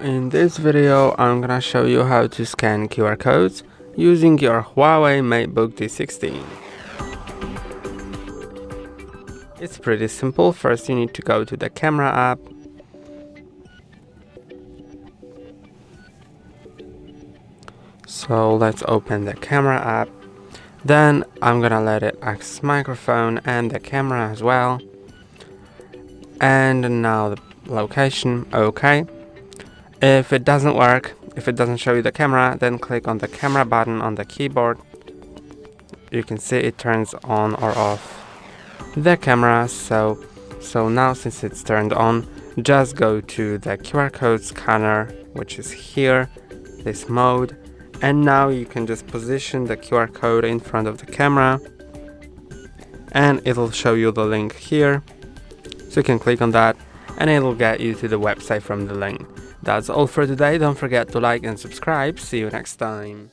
in this video I'm gonna show you how to scan QR codes using your HUAWEI MateBook D16. It's pretty simple. First you need to go to the camera app. So let's open the camera app. Then I'm gonna let it access microphone and the camera as well. And now the location, okay. If it doesn't work, if it doesn't show you the camera, then click on the camera button on the keyboard. You can see it turns on or off the camera. So now since it's turned on, just go to the QR code scanner, which is here, this mode. And now you can just position the QR code in front of the camera and it'll show you the link here. So you can click on that and it'll get you to the website from the link. That's all for today. Don't forget to like and subscribe. See you next time.